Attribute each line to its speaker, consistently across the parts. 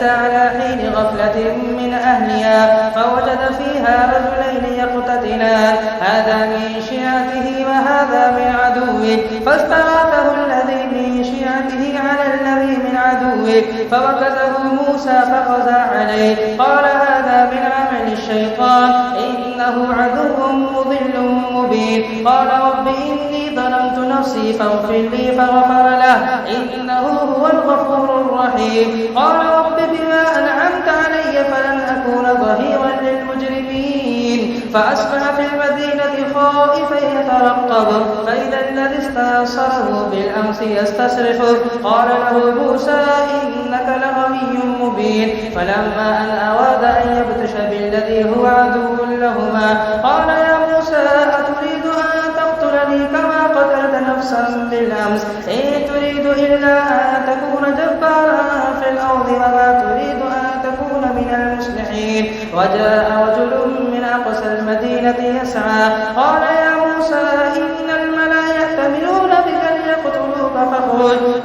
Speaker 1: على حين غفلة من أهلها فوجد فيها رجلين يقتتلان هذا من شيعته وهذا من عدوه فاستغاثه الذي من شيعته على الذي من عدوه فوكزه موسى فقضى عليه قال هذا من عمل الشيطان إنه عدو مضل مبين قال رب إني ظلمت نفسي فاغفر لي فغفر له إنه هو الغفور الرحيم قال رب بما أنعمت علي فلن أكون ظهيرا للمجرمين فأصبح في المدينة خائفا يترقب فإذا الذي استنصره بالأمس يستصرخه قال له موسى إنك لغوي مبين فلما أن أراد أن يبطش بالذي هو عدو لهما قال يا موسى أتريد أن تقتلني كما قتلت نفسا بالأمس إن تريد إلا أن تكون جبارا في الأرض وما تريد أن تكون من المصلحين وجاء رجل من أقصى المدينة يسعى قال يا موسى إن الملأ يأتمرون بك ليقتلوك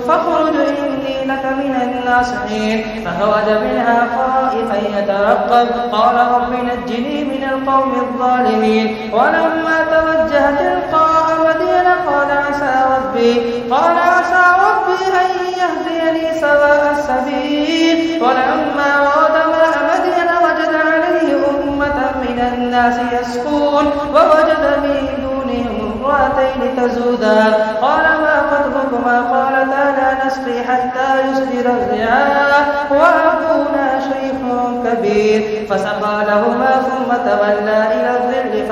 Speaker 1: فاخرج إني لك من الناصحين فخرج منها خائفا يترقب قال رب نجني من القوم الظالمين ولما توجه تلقاء مدين قال عسى ربي أن يهديني سواء السبيل ولما ورد ماء مدين وجد عليه أمة من الناس يسقون ووجد من دونهم امرأتين تزودان قال ما خطبكما قالتا لا نسقي حتى يصدر الرعاء وأبونا شيخ كبير فسقى لهما ثم تولى إلى الظل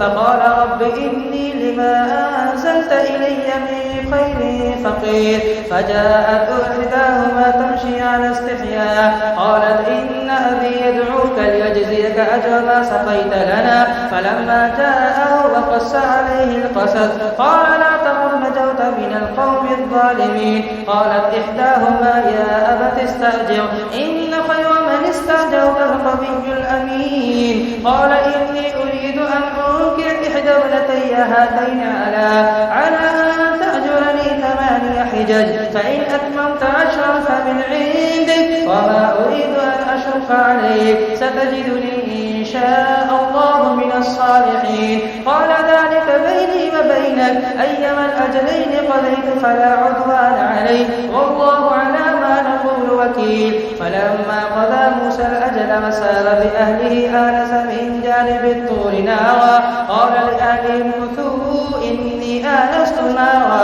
Speaker 1: فقال رب إني لما أنزلت إلي من خير فقير فجاءت إحداهما تمشي على استحياء قالت إن أبي يدعوك ليجزيك أجر ما سقيت لنا فلما جاءه وقص عليه القصص قال لا تخف نجوت من القوم الظالمين قالت إحداهما يا أبت استأجر إن خير من استأجرت القوي الأمين قال إني أريد أن أنكر إحدى ابنتي هاتين على أن تأجرني 8 حجج فإن أتممت 10 فمن عندك وما أريد أن أشق عليك ستجدني إن شاء الله من الصالحين قال ذلك بيني وبينك أيما الأجلين قضيت فلا عدوان عليه والله على ما نقول وكيل فلما قضى موسى الأجل وسار بأهله آنس من جانب الطور نارا قال لأهلهم كثوا إني آنست نارا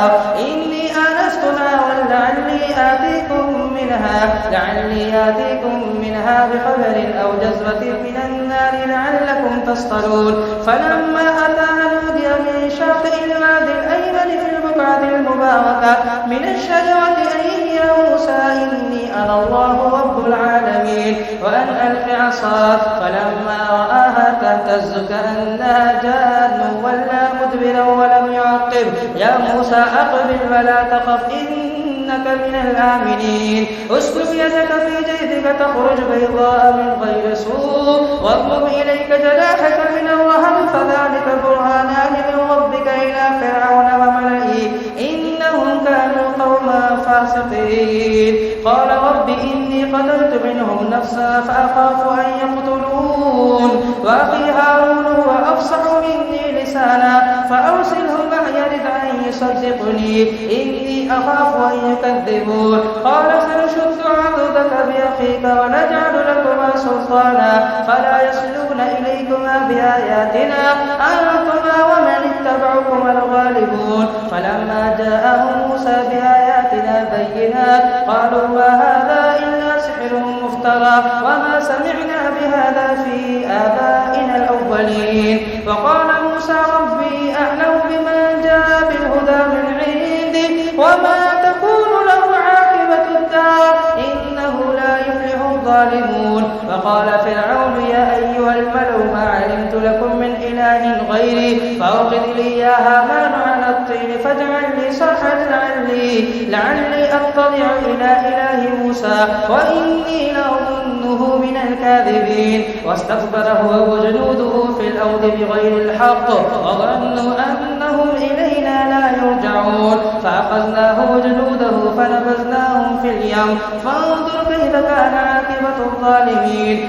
Speaker 1: لعلي آتيكم منها بخبر أو جزوة من النار لعلكم تصطلون فلما أتاها نودي من شاطئ الوادي الأيمن في البقعة المباركة من الشجرة أن يا موسى إني أنا الله رب العالمين وأن ألق عصاك فلما رآها تهتز كأنها جان ولا مدبرا ولم يعقب يا موسى أقبل ولا تخف إنك من الآمنين اسلك يدك في جيبك تخرج بيضاء من غير سوء واضمم إليك جناحك من الرهب فذلك برهانان من ربك إلى فرعون وملئه إنهم كانوا قوما فاسقين قال رب إني قتلت منهم نفسا فأخاف أن يقتلون وأخي هارون هو أفصح مني لسانا فأرسله معي رد أن يصدقني إني أخاف أن يكذبون قال سنشد عضدك بأخيك ونجعل لكما سلطانا فلا يصلون إليكما بآياتنا أنتما ومن اتبعكما الغالبون فلما جاءهم موسى بآياتنا بينات قالوا ما هذا إلا سحر مفترى وما سمعنا بهذا في آبائنا الأولين وقال موسى ربي أعلم بمن جاء بالهدى من عندي وما تكون له عاقبة الدار إنه لا يفلح الظالمون وقال فرعون يا أيها الملأ ما علمت لكم من إله غيري فأوقد لي يا هامان على الطين فاجعل لي صرحا لعلي أطلع إلى إله موسى وإني لأظنه من الكاذبين واستكبر هو وجنوده في الأرض بغير الحق وظنوا أنهم إلينا لا يرجعون فأخذناه وجنوده فنبذناهم في اليم فانظر كيف كان عاقبة الظالمين